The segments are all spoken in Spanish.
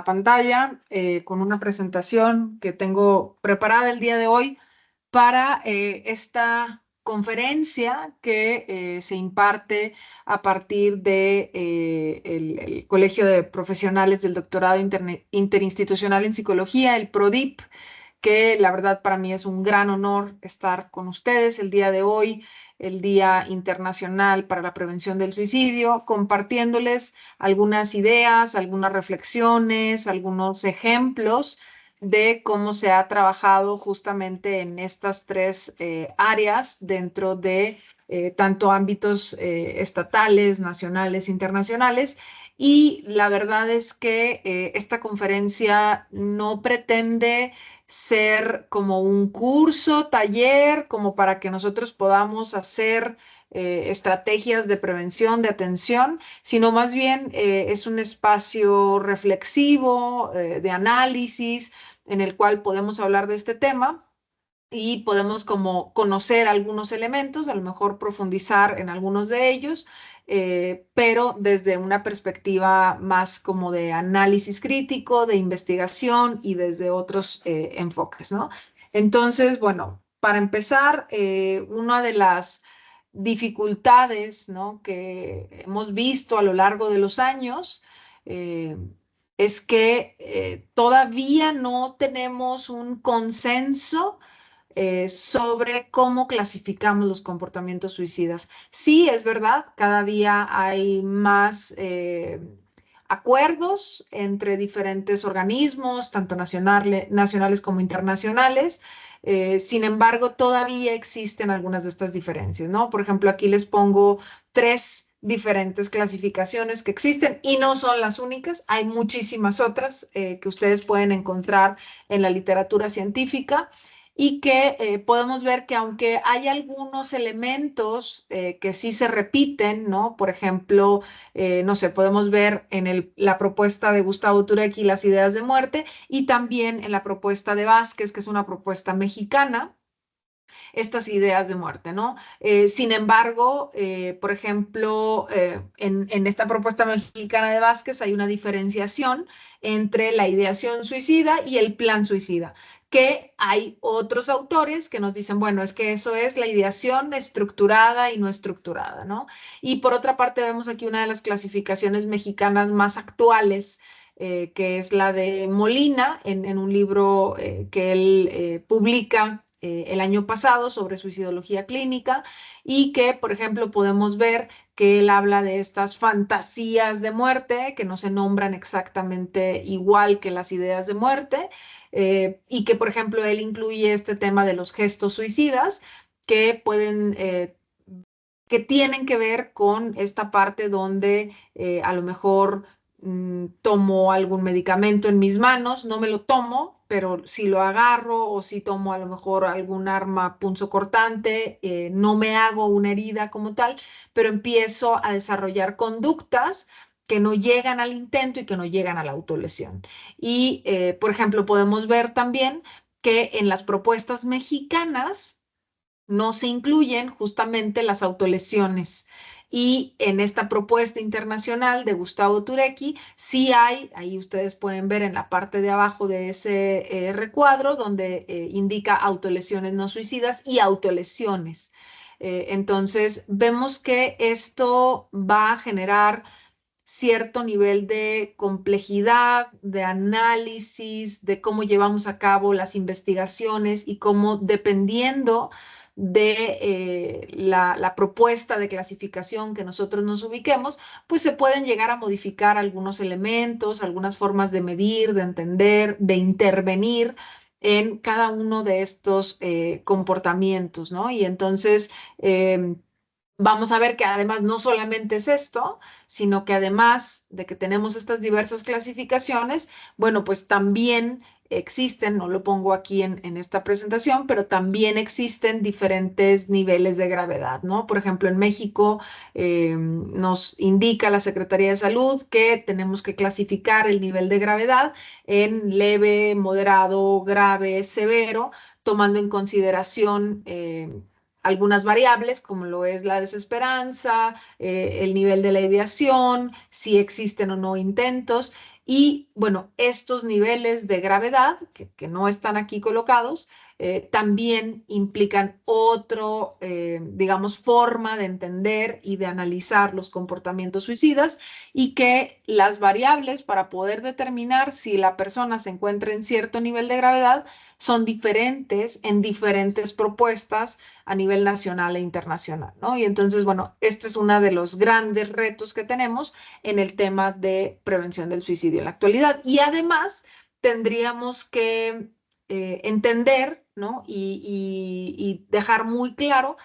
la pantalla con una presentación que tengo preparada el día de hoy para esta conferencia que se imparte a partir de el Colegio de Profesionales del Doctorado Interinstitucional en Psicología, el PRODIP, que la verdad para mí es un gran honor estar con ustedes el día de hoy, el Día Internacional para la Prevención del Suicidio, compartiéndoles algunas ideas, algunas reflexiones, algunos ejemplos de cómo se ha trabajado justamente en estas tres áreas dentro de tanto ámbitos estatales, nacionales, internacionales. Y la verdad es que esta conferencia no pretende ser como un curso, taller, como para que nosotros podamos hacer estrategias de prevención, de atención, sino más bien es un espacio reflexivo, de análisis, en el cual podemos hablar de este tema y podemos como conocer algunos elementos, a lo mejor profundizar en algunos de ellos, pero desde una perspectiva más como de análisis crítico, de investigación y desde otros enfoques, ¿no? Entonces, bueno, para empezar, una de las dificultades, ¿no?, que hemos visto a lo largo de los años, eh, es que todavía no tenemos un consenso sobre cómo clasificamos los comportamientos suicidas. Sí, es verdad, cada día hay más acuerdos entre diferentes organismos, tanto nacionales como internacionales. Sin embargo, todavía existen algunas de estas diferencias, ¿no? Por ejemplo, aquí les pongo tres diferentes clasificaciones que existen y no son las únicas. Hay muchísimas otras que ustedes pueden encontrar en la literatura científica y que podemos ver que aunque hay algunos elementos que sí se repiten, ¿no? Por ejemplo, no sé, podemos ver en la propuesta de Gustavo Turecki las ideas de muerte y también en la propuesta de Vázquez, que es una propuesta mexicana, estas ideas de muerte, ¿no? Sin embargo, por ejemplo, en esta propuesta mexicana de Vázquez hay una diferenciación entre la ideación suicida y el plan suicida, que hay otros autores que nos dicen, bueno, es que eso es la ideación estructurada y no estructurada, ¿no? Y por otra parte vemos aquí una de las clasificaciones mexicanas más actuales, que es la de Molina, en un libro que él publica el año pasado sobre suicidología clínica y que, por ejemplo, podemos ver que él habla de estas fantasías de muerte que no se nombran exactamente igual que las ideas de muerte y que, por ejemplo, él incluye este tema de los gestos suicidas que pueden que tienen que ver con esta parte donde a lo mejor tomo algún medicamento en mis manos, no me lo tomo, pero si lo agarro o si tomo a lo mejor algún arma punzocortante, no me hago una herida como tal, pero empiezo a desarrollar conductas que no llegan al intento y que no llegan a la autolesión. Y, por ejemplo, podemos ver también que en las propuestas mexicanas, no se incluyen justamente las autolesiones. Y en esta propuesta internacional de Gustavo Turecki, sí hay, ahí ustedes pueden ver en la parte de abajo de ese recuadro, donde indica autolesiones no suicidas y autolesiones. Entonces, vemos que esto va a generar cierto nivel de complejidad, de análisis, de cómo llevamos a cabo las investigaciones y cómo, dependiendo de la propuesta de clasificación que nosotros nos ubiquemos, pues se pueden llegar a modificar algunos elementos, algunas formas de medir, de entender, de intervenir en cada uno de estos comportamientos, ¿no? Y entonces vamos a ver que además no solamente es esto, sino que además de que tenemos estas diversas clasificaciones, bueno, pues también existen, no lo pongo aquí en esta presentación, pero también existen diferentes niveles de gravedad, ¿no? Por ejemplo, en México nos indica la Secretaría de Salud que tenemos que clasificar el nivel de gravedad en leve, moderado, grave, severo, tomando en consideración algunas variables, como lo es la desesperanza, el nivel de la ideación, si existen o no intentos. Y bueno, estos niveles de gravedad, que no están aquí colocados, también implican otro, digamos, forma de entender y de analizar los comportamientos suicidas, y que las variables para poder determinar si la persona se encuentra en cierto nivel de gravedad son diferentes en diferentes propuestas a nivel nacional e internacional, ¿no? Y entonces, bueno, este es uno de los grandes retos que tenemos en el tema de prevención del suicidio en la actualidad. Y además tendríamos que entender, ¿no? Y dejar muy claro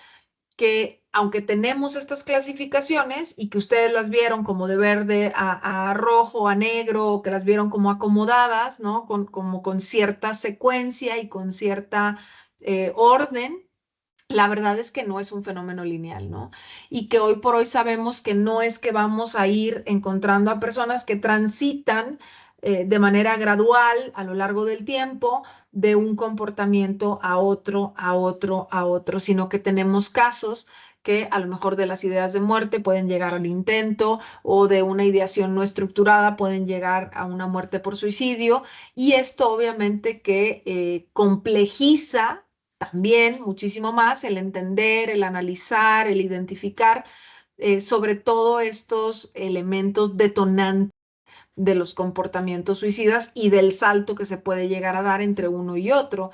que aunque tenemos estas clasificaciones y que ustedes las vieron como de verde a rojo, a negro, o que las vieron como acomodadas, ¿no? Como con cierta secuencia y con cierta orden, la verdad es que no es un fenómeno lineal, ¿no? Y que hoy por hoy sabemos que no es que vamos a ir encontrando a personas que transitan de manera gradual a lo largo del tiempo de un comportamiento a otro, a otro, a otro, sino que tenemos casos que a lo mejor de las ideas de muerte pueden llegar al intento, o de una ideación no estructurada pueden llegar a una muerte por suicidio. Y esto obviamente que complejiza también muchísimo más el entender, el analizar, el identificar sobre todo estos elementos detonantes de los comportamientos suicidas y del salto que se puede llegar a dar entre uno y otro,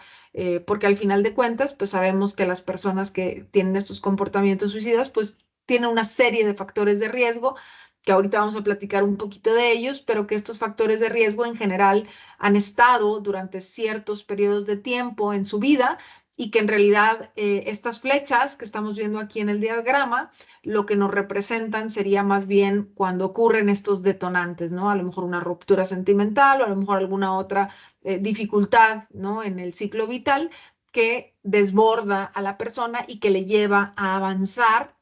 porque al final de cuentas, pues sabemos que las personas que tienen estos comportamientos suicidas, pues tienen una serie de factores de riesgo, que ahorita vamos a platicar un poquito de ellos, pero que estos factores de riesgo en general han estado durante ciertos periodos de tiempo en su vida, y que en realidad estas flechas que estamos viendo aquí en el diagrama lo que nos representan sería más bien cuando ocurren estos detonantes, ¿no? A lo mejor una ruptura sentimental, o a lo mejor alguna otra dificultad, ¿no? En el ciclo vital, que desborda a la persona y que le lleva a avanzar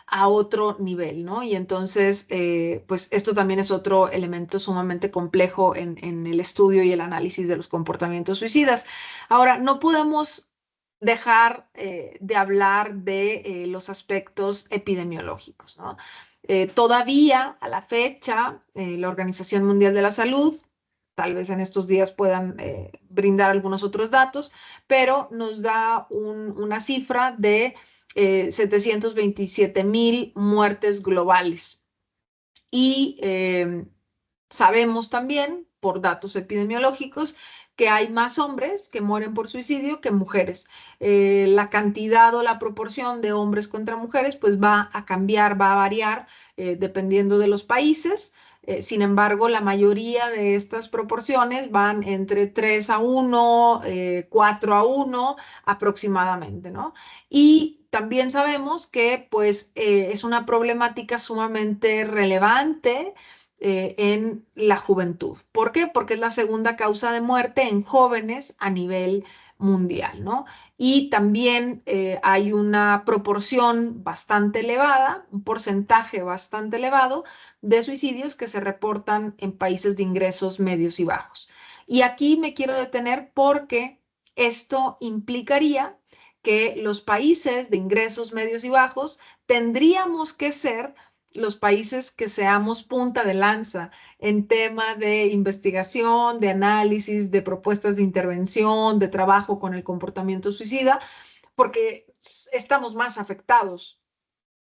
a otro nivel, ¿no? Y entonces, pues esto también es otro elemento sumamente complejo en el estudio y el análisis de los comportamientos suicidas. Ahora, no podemos dejar de hablar de los aspectos epidemiológicos, ¿no? Todavía a la fecha, la Organización Mundial de la Salud, tal vez en estos días puedan brindar algunos otros datos, pero nos da una cifra de 727.000 muertes globales. Y sabemos también, por datos epidemiológicos, que hay más hombres que mueren por suicidio que mujeres. La cantidad o la proporción de hombres contra mujeres pues va a cambiar, va a variar dependiendo de los países. Sin embargo, la mayoría de estas proporciones van entre 3-1, 4-1 aproximadamente, ¿no? Y también sabemos que pues es una problemática sumamente relevante en la juventud. ¿Por qué? Porque es la segunda causa de muerte en jóvenes a nivel mundial, ¿no? Y también hay una proporción bastante elevada, un porcentaje bastante elevado de suicidios que se reportan en países de ingresos medios y bajos. Y aquí me quiero detener porque esto implicaría que los países de ingresos medios y bajos tendríamos que ser los países que seamos punta de lanza en tema de investigación, de análisis, de propuestas de intervención, de trabajo con el comportamiento suicida, porque estamos más afectados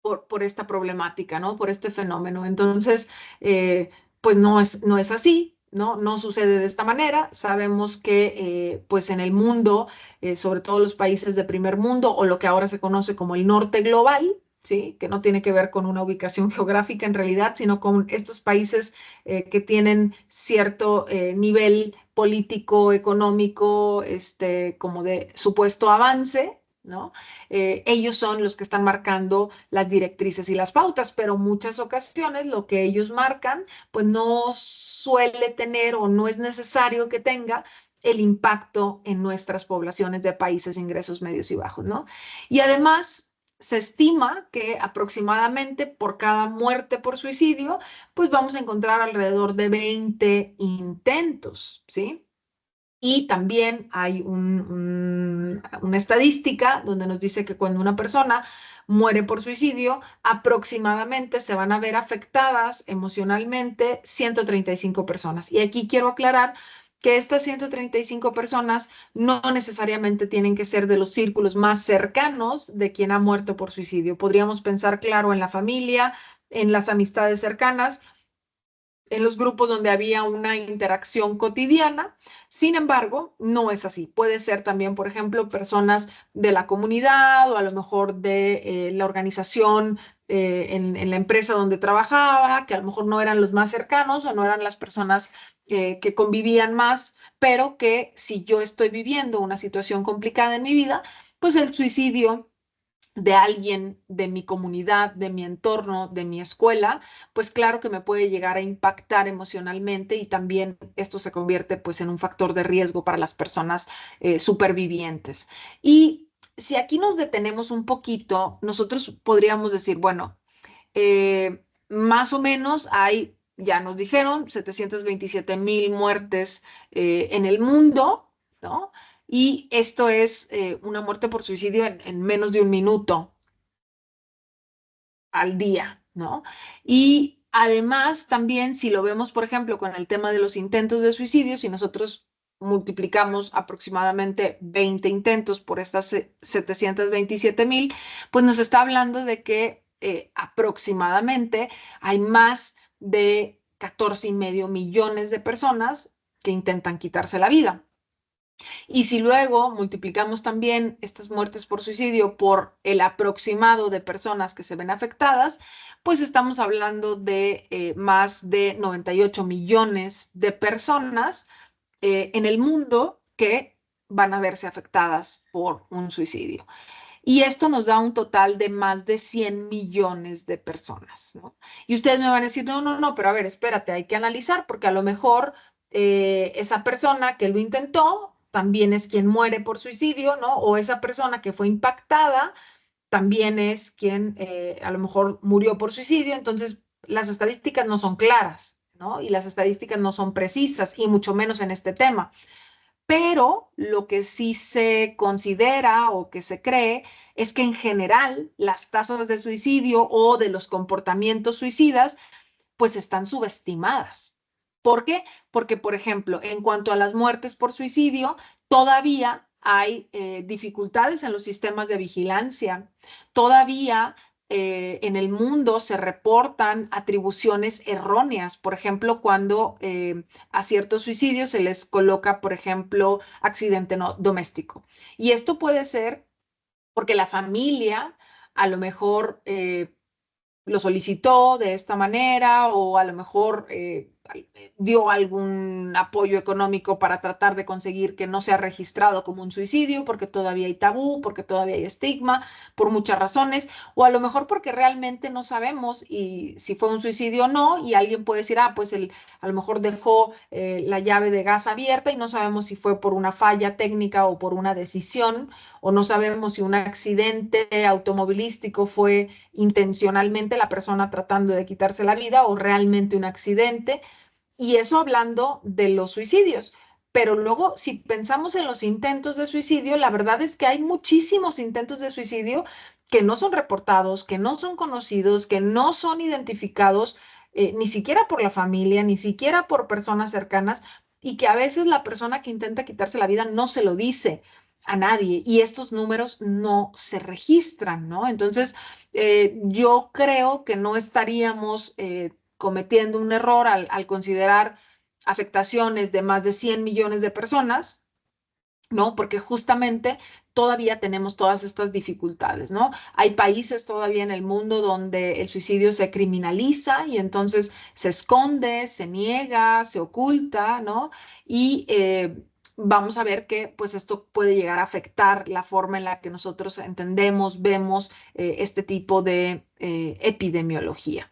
por esta problemática, ¿no? Por este fenómeno. Entonces, pues no es así. ¿No? No sucede de esta manera. Sabemos que pues en el mundo, sobre todo los países de primer mundo, o lo que ahora se conoce como el norte global, ¿sí? Que no tiene que ver con una ubicación geográfica en realidad, sino con estos países que tienen cierto nivel político, económico, como de supuesto avance, ¿no? Ellos son los que están marcando las directrices y las pautas, pero muchas ocasiones lo que ellos marcan, pues no suele tener o no es necesario que tenga el impacto en nuestras poblaciones de países de ingresos medios y bajos, ¿no? Y además se estima que aproximadamente por cada muerte por suicidio, pues vamos a encontrar alrededor de 20 intentos, ¿sí? Y también hay una estadística donde nos dice que cuando una persona muere por suicidio, aproximadamente se van a ver afectadas emocionalmente 135 personas. Y aquí quiero aclarar que estas 135 personas no necesariamente tienen que ser de los círculos más cercanos de quien ha muerto por suicidio. Podríamos pensar, claro, en la familia, en las amistades cercanas, en los grupos donde había una interacción cotidiana. Sin embargo, no es así. Puede ser también, por ejemplo, personas de la comunidad o a lo mejor de la organización en la empresa donde trabajaba, que a lo mejor no eran los más cercanos o no eran las personas que convivían más, pero que si yo estoy viviendo una situación complicada en mi vida, pues el suicidio de alguien de mi comunidad, de mi entorno, de mi escuela, pues claro que me puede llegar a impactar emocionalmente y también esto se convierte pues en un factor de riesgo para las personas supervivientes. Y si aquí nos detenemos un poquito, nosotros podríamos decir, bueno, más o menos hay, ya nos dijeron, 727,000 muertes en el mundo, ¿no? Y esto es una muerte por suicidio en menos de un minuto al día, ¿no? Y además también si lo vemos, por ejemplo, con el tema de los intentos de suicidio, si nosotros multiplicamos aproximadamente 20 intentos por estas 727,000, pues nos está hablando de que aproximadamente hay más de 14,5 millones de personas que intentan quitarse la vida. Y si luego multiplicamos también estas muertes por suicidio por el aproximado de personas que se ven afectadas, pues estamos hablando de más de 98 millones de personas en el mundo que van a verse afectadas por un suicidio. Y esto nos da un total de más de 100 millones de personas, ¿no? Y ustedes me van a decir, no, no, no, pero a ver, espérate, hay que analizar porque a lo mejor esa persona que lo intentó también es quien muere por suicidio, ¿no? O esa persona que fue impactada también es quien a lo mejor murió por suicidio. Entonces, las estadísticas no son claras, ¿no? Y las estadísticas no son precisas, y mucho menos en este tema. Pero lo que sí se considera o que se cree es que en general las tasas de suicidio o de los comportamientos suicidas pues están subestimadas. ¿Por qué? Porque, por ejemplo, en cuanto a las muertes por suicidio, todavía hay dificultades en los sistemas de vigilancia, todavía en el mundo se reportan atribuciones erróneas, por ejemplo, cuando a ciertos suicidios se les coloca, por ejemplo, accidente no, doméstico. Y esto puede ser porque la familia a lo mejor lo solicitó de esta manera o a lo mejor dio algún apoyo económico para tratar de conseguir que no sea registrado como un suicidio, porque todavía hay tabú, porque todavía hay estigma, por muchas razones, o a lo mejor porque realmente no sabemos y si fue un suicidio o no, y alguien puede decir, ah, pues a lo mejor dejó la llave de gas abierta y no sabemos si fue por una falla técnica o por una decisión, o no sabemos si un accidente automovilístico fue intencionalmente la persona tratando de quitarse la vida o realmente un accidente. Y eso hablando de los suicidios. Pero luego, si pensamos en los intentos de suicidio, la verdad es que hay muchísimos intentos de suicidio que no son reportados, que no son conocidos, que no son identificados, ni siquiera por la familia, ni siquiera por personas cercanas, y que a veces la persona que intenta quitarse la vida no se lo dice a nadie y estos números no se registran, ¿no? Entonces, yo creo que no estaríamos cometiendo un error al considerar afectaciones de más de 100 millones de personas, ¿no? Porque justamente todavía tenemos todas estas dificultades, ¿no? Hay países todavía en el mundo donde el suicidio se criminaliza y entonces se esconde, se niega, se oculta, ¿no? Y vamos a ver que pues esto puede llegar a afectar la forma en la que nosotros entendemos, vemos este tipo de epidemiología.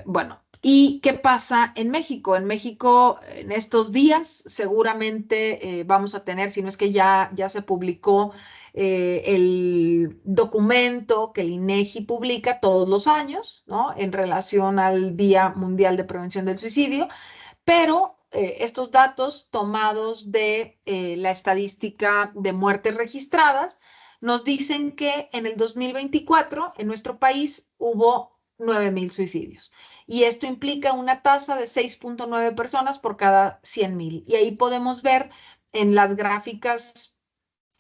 Bueno, ¿y qué pasa en México? En México, en estos días, seguramente vamos a tener, si no es que ya se publicó el documento que el INEGI publica todos los años, ¿no? En relación al Día Mundial de Prevención del Suicidio, pero estos datos tomados de la estadística de muertes registradas nos dicen que en el 2024 en nuestro país hubo 9,000 suicidios. Y esto implica una tasa de 6,9 personas por cada 100,000. Y ahí podemos ver en las gráficas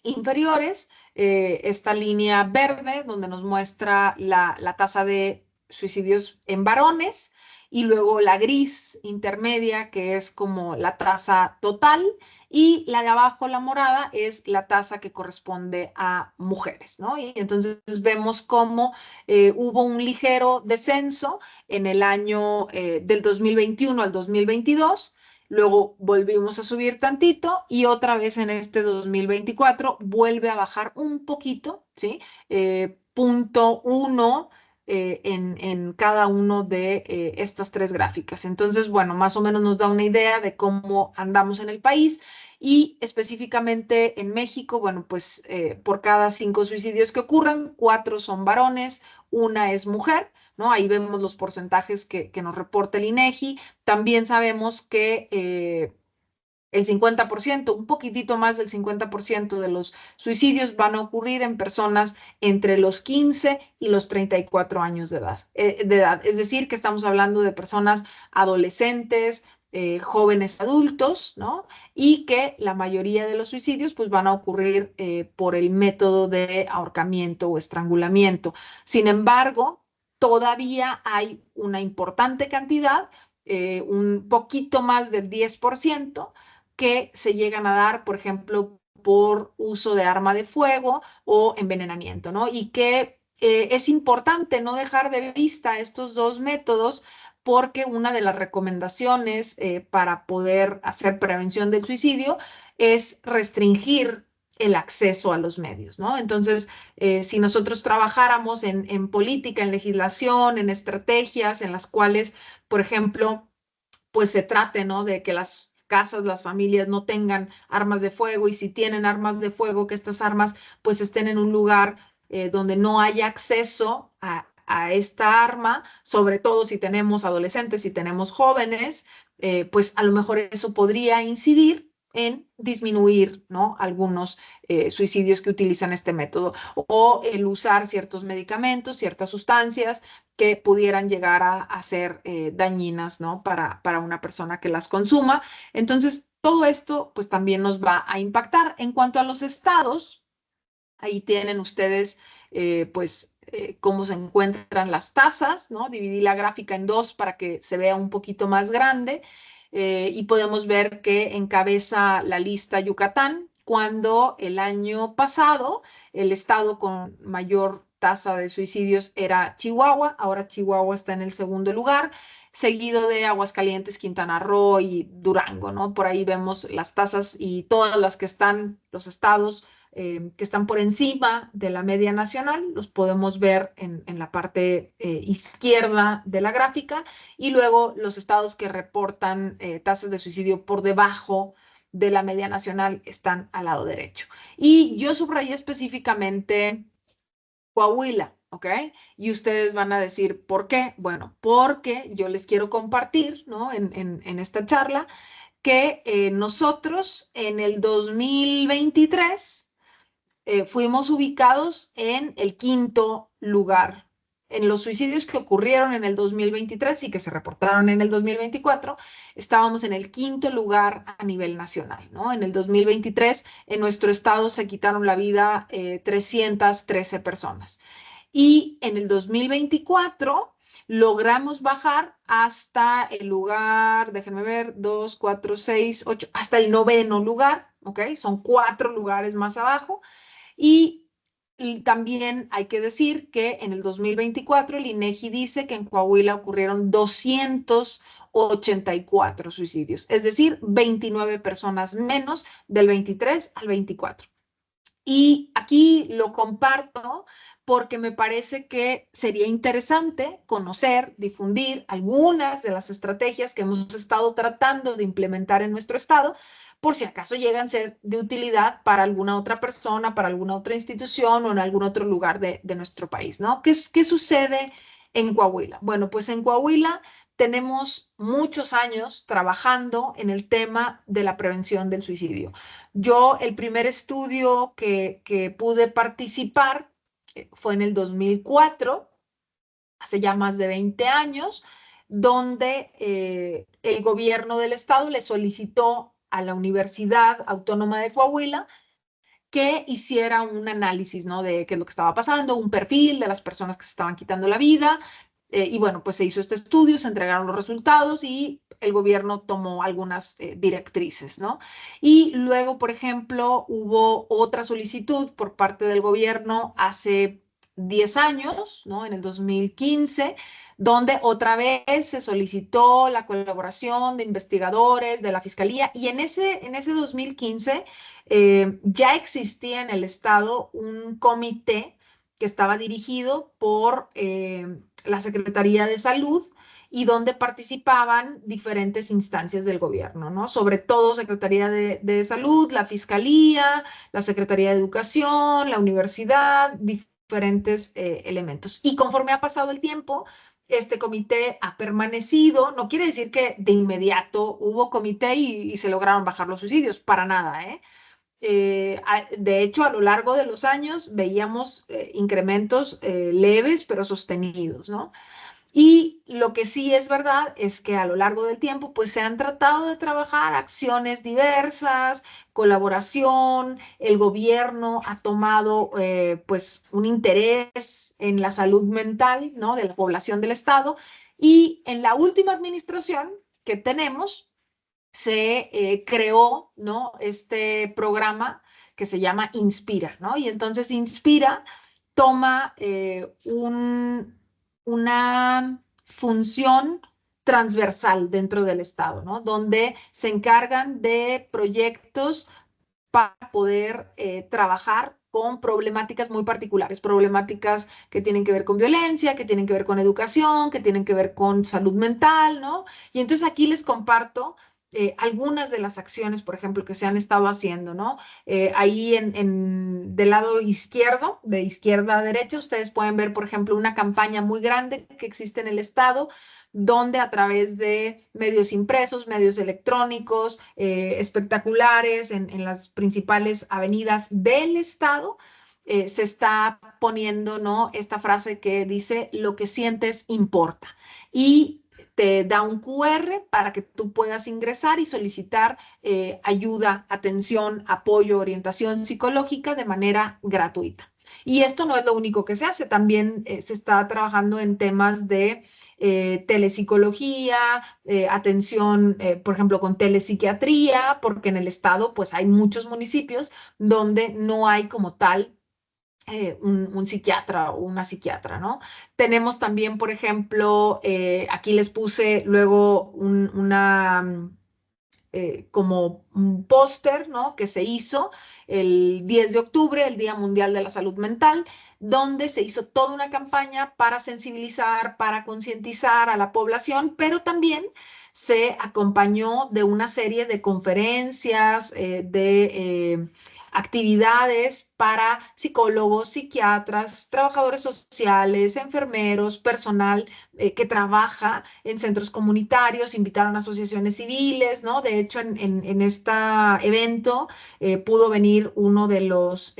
inferiores, esta línea verde donde nos muestra la tasa de suicidios en varones y luego la gris intermedia que es como la tasa total y la de abajo, la morada, es la tasa que corresponde a mujeres, ¿no? Y entonces vemos cómo hubo un ligero descenso en el año del 2021 al 2022. Luego volvimos a subir tantito y otra vez en este 2024 vuelve a bajar un poquito, ¿sí? 0,1 en cada uno de estas tres gráficas. Entonces, bueno, más o menos nos da una idea de cómo andamos en el país y específicamente en México, bueno, pues por cada 5 suicidios que ocurran, 4 son varones, una es mujer, ¿no? Ahí vemos los porcentajes que nos reporta el INEGI. También sabemos que el 50%, un poquitito más del 50% de los suicidios van a ocurrir en personas entre los 15 y los 34 años de edad. Es decir, que estamos hablando de personas adolescentes, jóvenes adultos, ¿no? Y que la mayoría de los suicidios pues van a ocurrir por el método de ahorcamiento o estrangulamiento. Sin embargo, todavía hay una importante cantidad, un poquito más del 10%, que se llegan a dar, por ejemplo, por uso de arma de fuego o envenenamiento, ¿no? Y que es importante no dejar de vista estos dos métodos porque una de las recomendaciones para poder hacer prevención del suicidio es restringir el acceso a los medios, ¿no? Entonces, si nosotros trabajáramos en política, en legislación, en estrategias en las cuales, por ejemplo, pues se trate, ¿no? De que las casas, las familias no tengan armas de fuego y si tienen armas de fuego, que estas armas pues estén en un lugar donde no haya acceso a esta arma, sobre todo si tenemos adolescentes, si tenemos jóvenes, pues a lo mejor eso podría incidir en disminuir, ¿no? Algunos suicidios que utilizan este método o el usar ciertos medicamentos, ciertas sustancias que pudieran llegar a ser dañinas, ¿no? Para una persona que las consuma. Entonces, todo esto pues también nos va a impactar. En cuanto a los estados, ahí tienen ustedes pues cómo se encuentran las tasas, ¿no? Dividí la gráfica en dos para que se vea un poquito más grande y podemos ver que encabeza la lista Yucatán, cuando el año pasado el estado con mayor tasa de suicidios era Chihuahua, ahora Chihuahua está en el segundo lugar, seguido de Aguascalientes, Quintana Roo y Durango, ¿no? Por ahí vemos las tasas y todas las que están, los estados que están por encima de la media nacional, los podemos ver en la parte izquierda de la gráfica, y luego los estados que reportan tasas de suicidio por debajo de la media nacional están al lado derecho. Y yo subrayé específicamente Coahuila, ¿ok? Y ustedes van a decir, ¿por qué? Bueno, porque yo les quiero compartir, ¿no? En esta charla, que nosotros en el 2023 fuimos ubicados en el quinto lugar. En los suicidios que ocurrieron en el 2023 y que se reportaron en el 2024, estábamos en el quinto lugar a nivel nacional, ¿no? En el 2023, en nuestro estado se quitaron la vida 313 personas. Y en el 2024 logramos bajar hasta el lugar, déjenme ver, 2, 4, 6, 8, hasta el noveno lugar, ¿ok? Son 4 lugares más abajo. Y también hay que decir que en el 2024 el INEGI dice que en Coahuila ocurrieron 284 suicidios, es decir, 29 personas menos del 23 al 24. Y aquí lo comparto porque me parece que sería interesante conocer, difundir algunas de las estrategias que hemos estado tratando de implementar en nuestro estado, por si acaso llegan a ser de utilidad para alguna otra persona, para alguna otra institución o en algún otro lugar de nuestro país, ¿no? ¿Qué sucede en Coahuila? Bueno, pues en Coahuila tenemos muchos años trabajando en el tema de la prevención del suicidio. Yo, el primer estudio que pude participar fue en el 2004, hace ya más de 20 años, donde el gobierno del estado le solicitó a la Universidad Autónoma de Coahuila que hiciera un análisis, ¿no? De qué es lo que estaba pasando, un perfil de las personas que se estaban quitando la vida. Y bueno, pues se hizo este estudio, se entregaron los resultados y el gobierno tomó algunas directrices, ¿no? Y luego, por ejemplo, hubo otra solicitud por parte del gobierno hace 10 años, ¿no? En el 2015, donde otra vez se solicitó la colaboración de investigadores de la Fiscalía y en ese 2015 ya existía en el estado un comité que estaba dirigido por la Secretaría de Salud y donde participaban diferentes instancias del gobierno, ¿no? Sobre todo Secretaría de Salud, la Fiscalía, la Secretaría de Educación, la universidad, diferentes elementos. Y conforme ha pasado el tiempo, este comité ha permanecido, no quiere decir que de inmediato hubo comité y se lograron bajar los suicidios, para nada, ¿eh? De hecho, a lo largo de los años veíamos incrementos leves pero sostenidos, ¿no? Y lo que sí es verdad es que a lo largo del tiempo, pues se han tratado de trabajar acciones diversas, colaboración, el gobierno ha tomado pues un interés en la salud mental, ¿no? De la población del estado y en la última administración que tenemos se creó, ¿no? Este programa que se llama Inspira, ¿no? Y entonces Inspira toma una función transversal dentro del Estado, ¿no? Donde se encargan de proyectos para poder trabajar con problemáticas muy particulares, problemáticas que tienen que ver con violencia, que tienen que ver con educación, que tienen que ver con salud mental, ¿no? Y entonces aquí les comparto algunas de las acciones, por ejemplo, que se han estado haciendo, ¿no? Ahí del lado izquierdo, de izquierda a derecha, ustedes pueden ver, por ejemplo, una campaña muy grande que existe en el estado, donde a través de medios impresos, medios electrónicos, espectaculares en las principales avenidas del estado, se está poniendo, ¿no? Esta frase que dice, lo que sientes importa. Y te da un QR para que tú puedas ingresar y solicitar ayuda, atención, apoyo, orientación psicológica de manera gratuita. Y esto no es lo único que se hace, también se está trabajando en temas de telepsicología, atención, por ejemplo, con telepsiquiatría, porque en el estado pues hay muchos municipios donde no hay como tal un psiquiatra o una psiquiatra, ¿no? Tenemos también, por ejemplo, aquí les puse luego como un póster, ¿no? Que se hizo el 10 de octubre, el Día Mundial de la Salud Mental, donde se hizo toda una campaña para sensibilizar, para concientizar a la población, pero también se acompañó de una serie de conferencias, de actividades para psicólogos, psiquiatras, trabajadores sociales, enfermeros, personal que trabaja en centros comunitarios, invitaron a asociaciones civiles, ¿no? De hecho, en este evento pudo venir uno de los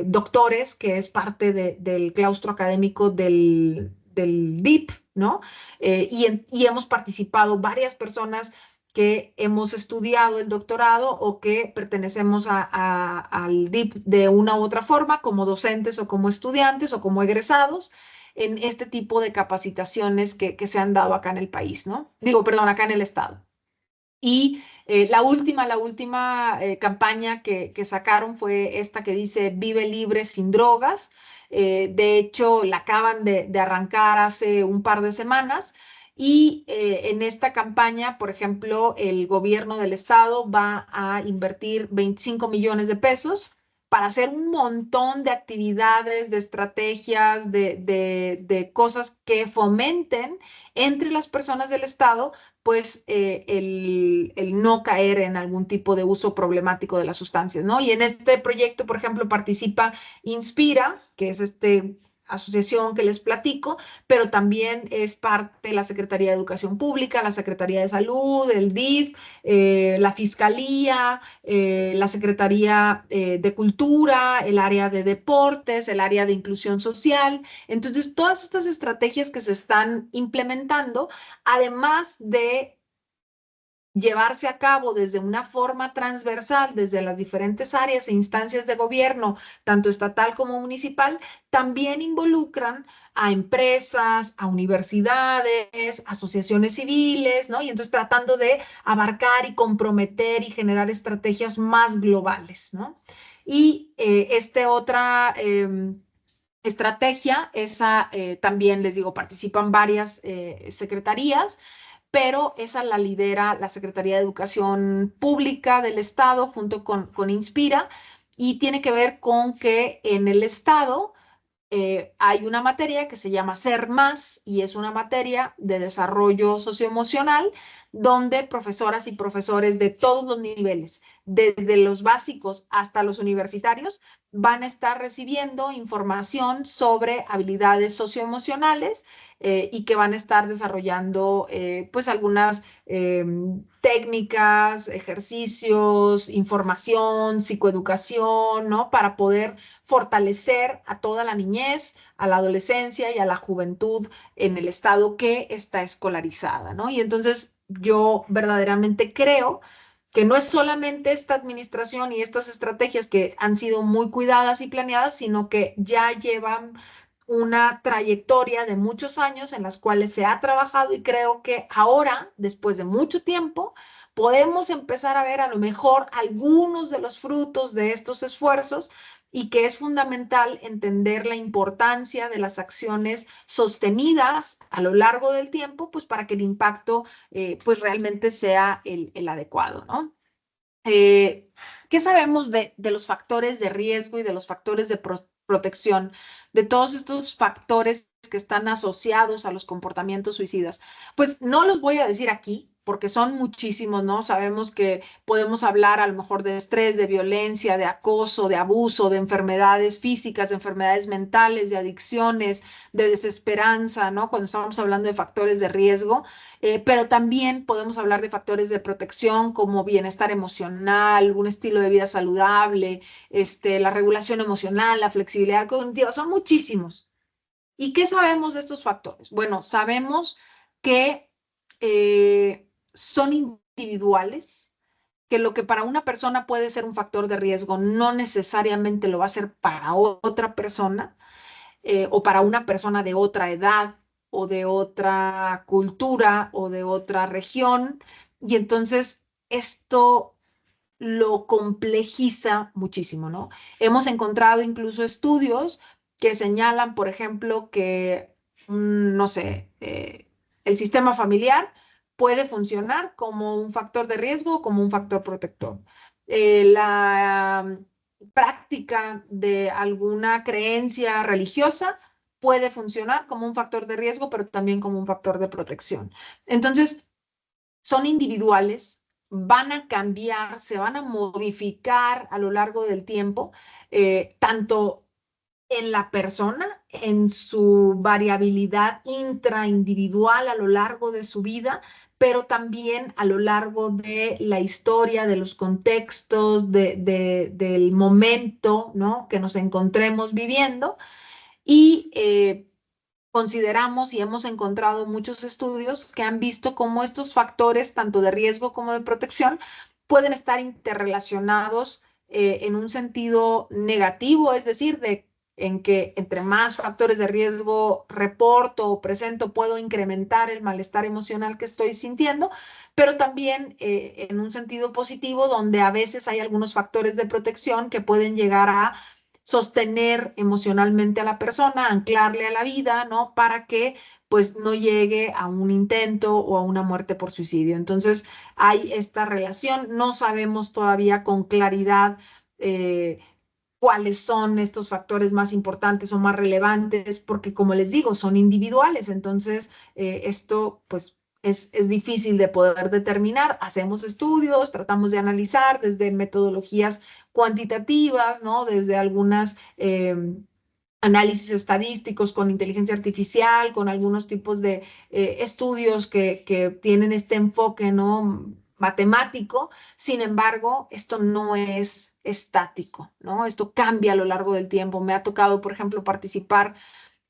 doctores que es parte del claustro académico del DIP, ¿no? Y hemos participado varias personas que hemos estudiado el doctorado o que pertenecemos al DIP de una u otra forma, como docentes o como estudiantes o como egresados, en este tipo de capacitaciones que se han dado acá en el país, ¿no? Digo, perdón, acá en el estado. Y la última campaña que sacaron fue esta que dice Vive libre sin drogas. De hecho, la acaban de arrancar hace un par de semanas. Y en esta campaña, por ejemplo, el gobierno del estado va a invertir 25 millones de pesos para hacer un montón de actividades, de estrategias, de cosas que fomenten entre las personas del estado pues el no caer en algún tipo de uso problemático de las sustancias, ¿no? Y en este proyecto, por ejemplo, participa Inspira, que es este asociación que les platico, pero también es parte de la Secretaría de Educación Pública, la Secretaría de Salud, el DIF, la Fiscalía, la Secretaría de Cultura, el área de deportes, el área de inclusión social. Entonces, todas estas estrategias que se están implementando, además de llevarse a cabo desde una forma transversal, desde las diferentes áreas e instancias de gobierno, tanto estatal como municipal, también involucran a empresas, a universidades, asociaciones civiles, ¿no? Y entonces tratando de abarcar y comprometer y generar estrategias más globales, ¿no? Y esta otra estrategia, esa también les digo, participan varias secretarías, pero esa la lidera la Secretaría de Educación Pública del Estado junto con Inspira, y tiene que ver con que en el Estado hay una materia que se llama Ser Más y es una materia de desarrollo socioemocional donde profesoras y profesores de todos los niveles, desde los básicos hasta los universitarios, van a estar recibiendo información sobre habilidades socioemocionales y que van a estar desarrollando pues algunas técnicas, ejercicios, información, psicoeducación, ¿no? Para poder fortalecer a toda la niñez, a la adolescencia y a la juventud en el estado que está escolarizada, ¿no? Y entonces yo verdaderamente creo que no es solamente esta administración y estas estrategias que han sido muy cuidadas y planeadas, sino que ya llevan una trayectoria de muchos años en las cuales se ha trabajado, y creo que ahora, después de mucho tiempo, podemos empezar a ver a lo mejor algunos de los frutos de estos esfuerzos, y que es fundamental entender la importancia de las acciones sostenidas a lo largo del tiempo, pues para que el impacto pues realmente sea el adecuado, ¿no? Eh, ¿Qué sabemos de los factores de riesgo y de los factores de protección, de todos estos factores que están asociados a los comportamientos suicidas? Pues no los voy a decir aquí porque son muchísimos, ¿no? Sabemos que podemos hablar a lo mejor de estrés, de violencia, de acoso, de abuso, de enfermedades físicas, de enfermedades mentales, de adicciones, de desesperanza, ¿no? Cuando estamos hablando de factores de riesgo, pero también podemos hablar de factores de protección como bienestar emocional, un estilo de vida saludable, la regulación emocional, la flexibilidad cognitiva, son muchísimos. ¿Y qué sabemos de estos factores? Bueno, sabemos que son individuales, que lo que para una persona puede ser un factor de riesgo no necesariamente lo va a ser para otra persona, o para una persona de otra edad o de otra cultura o de otra región. Y entonces esto lo complejiza muchísimo, ¿no? Hemos encontrado incluso estudios que señalan, por ejemplo, que, no sé, el sistema familiar puede funcionar como un factor de riesgo o como un factor protector. La práctica de alguna creencia religiosa puede funcionar como un factor de riesgo, pero también como un factor de protección. Entonces, son individuales, van a cambiar, se van a modificar a lo largo del tiempo, tanto en la persona, en su variabilidad intraindividual a lo largo de su vida, pero también a lo largo de la historia, de los contextos, del momento, ¿no? Que nos encontremos viviendo. Y consideramos y hemos encontrado muchos estudios que han visto cómo estos factores, tanto de riesgo como de protección, pueden estar interrelacionados en un sentido negativo, es decir, en que entre más factores de riesgo reporto o presento, puedo incrementar el malestar emocional que estoy sintiendo, pero también en un sentido positivo, donde a veces hay algunos factores de protección que pueden llegar a sostener emocionalmente a la persona, anclarle a la vida, ¿no? Para que pues no llegue a un intento o a una muerte por suicidio. Entonces hay esta relación, no sabemos todavía con claridad cuáles son estos factores más importantes o más relevantes, porque como les digo, son individuales. Entonces esto pues es difícil de poder determinar. Hacemos estudios, tratamos de analizar desde metodologías cuantitativas, ¿no? Desde algunas análisis estadísticos con inteligencia artificial, con algunos tipos de estudios que tienen este enfoque, ¿no? Matemático. Sin embargo, esto no es estático, ¿no? Esto cambia a lo largo del tiempo. Me ha tocado, por ejemplo, participar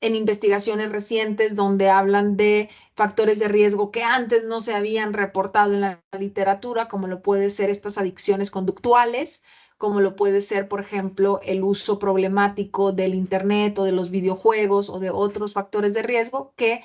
en investigaciones recientes donde hablan de factores de riesgo que antes no se habían reportado en la literatura, como lo puede ser estas adicciones conductuales, como lo puede ser, por ejemplo, el uso problemático del Internet o de los videojuegos o de otros factores de riesgo que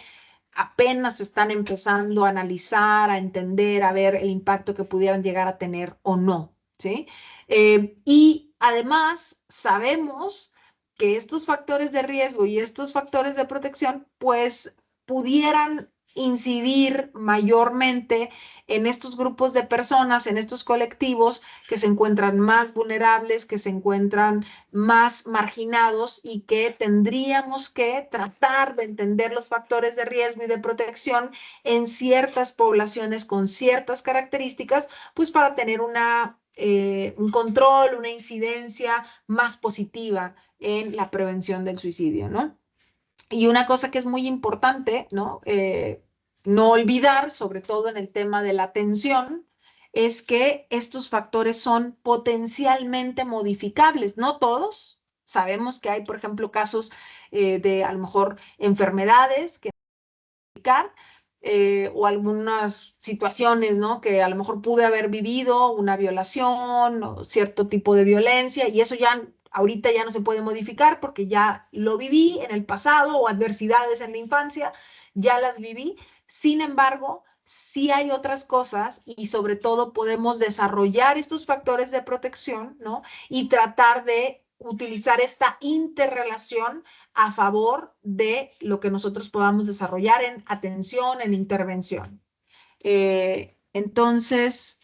apenas están empezando a analizar, a entender, a ver el impacto que pudieran llegar a tener o no, ¿sí? Y además sabemos que estos factores de riesgo y estos factores de protección, pues pudieran incidir mayormente en estos grupos de personas, en estos colectivos que se encuentran más vulnerables, que se encuentran más marginados y que tendríamos que tratar de entender los factores de riesgo y de protección en ciertas poblaciones con ciertas características, pues para tener un control, una incidencia más positiva en la prevención del suicidio, ¿no? Y una cosa que es muy importante, ¿no? No olvidar, sobre todo en el tema de la atención, es que estos factores son potencialmente modificables, no todos. Sabemos que hay, por ejemplo, casos de a lo mejor enfermedades que modificar, o algunas situaciones, ¿no? Que a lo mejor pude haber vivido una violación o cierto tipo de violencia y eso ya ahorita ya no se puede modificar porque ya lo viví en el pasado o adversidades en la infancia, ya las viví. Sin embargo, sí hay otras cosas y sobre todo podemos desarrollar estos factores de protección, ¿no? Y tratar de utilizar esta interrelación a favor de lo que nosotros podamos desarrollar en atención, en intervención. Entonces,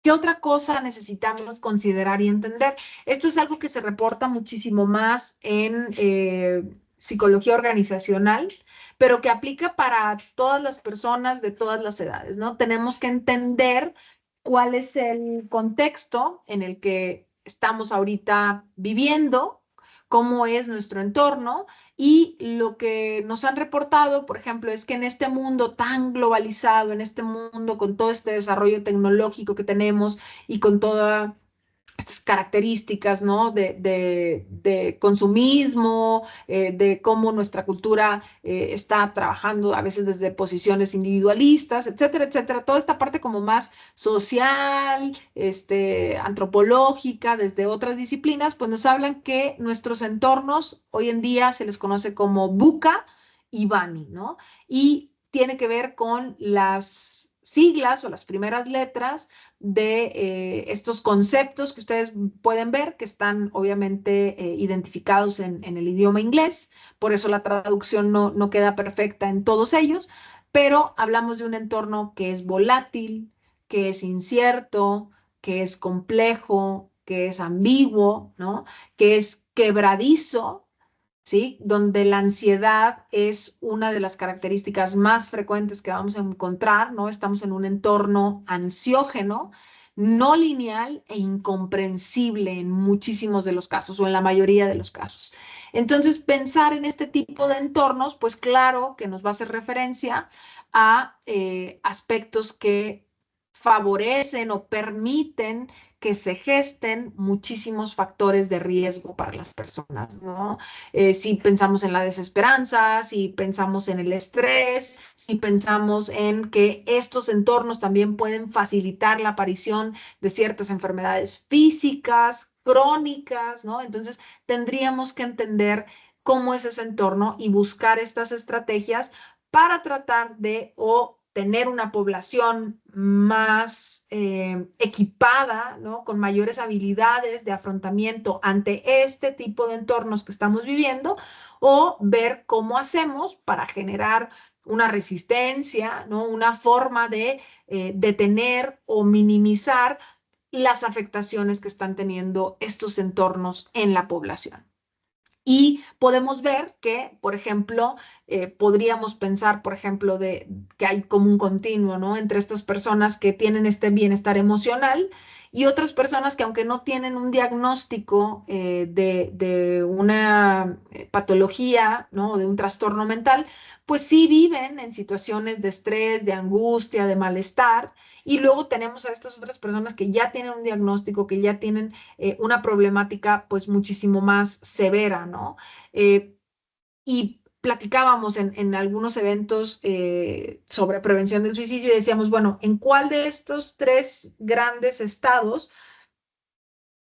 ¿qué otra cosa necesitamos considerar y entender? Esto es algo que se reporta muchísimo más en psicología organizacional, pero que aplica para todas las personas de todas las edades, ¿no? Tenemos que entender cuál es el contexto en el que estamos ahorita viviendo, cómo es nuestro entorno y lo que nos han reportado, por ejemplo, es que en este mundo tan globalizado, en este mundo con todo este desarrollo tecnológico que tenemos y con todas estas características, ¿no? De consumismo, de cómo nuestra cultura está trabajando a veces desde posiciones individualistas, etcétera, etcétera. Toda esta parte como más social, antropológica, desde otras disciplinas, pues nos hablan que nuestros entornos hoy en día se les conoce como buca y bani, ¿no? Y tiene que ver con las siglas o las primeras letras de estos conceptos que ustedes pueden ver, que están obviamente identificados en el idioma inglés, por eso la traducción no queda perfecta en todos ellos, pero hablamos de un entorno que es volátil, que es incierto, que es complejo, que es ambiguo, ¿no? Que es quebradizo, ¿sí? Donde la ansiedad es una de las características más frecuentes que vamos a encontrar, ¿no? Estamos en un entorno ansiógeno, no lineal e incomprensible en muchísimos de los casos o en la mayoría de los casos. Entonces, pensar en este tipo de entornos, pues claro que nos va a hacer referencia a aspectos que favorecen o permiten que se gesten muchísimos factores de riesgo para las personas, ¿no? Si pensamos en la desesperanza, si pensamos en el estrés, si pensamos en que estos entornos también pueden facilitar la aparición de ciertas enfermedades físicas, crónicas, ¿no? Entonces, tendríamos que entender cómo es ese entorno y buscar estas estrategias para tratar de o tener una población más equipada, ¿no? Con mayores habilidades de afrontamiento ante este tipo de entornos que estamos viviendo, o ver cómo hacemos para generar una resistencia, ¿no? Una forma de detener o minimizar las afectaciones que están teniendo estos entornos en la población. Y podemos ver que, por ejemplo, podríamos pensar, por ejemplo, de que hay como un continuo, ¿no? Entre estas personas que tienen este bienestar emocional y otras personas que aunque no tienen un diagnóstico de una patología, ¿no? De un trastorno mental, pues sí viven en situaciones de estrés, de angustia, de malestar. Y luego tenemos a estas otras personas que ya tienen un diagnóstico, que ya tienen una problemática pues muchísimo más severa, ¿no? Y platicábamos en algunos eventos sobre prevención del suicidio y decíamos, bueno, ¿en cuál de estos tres grandes estados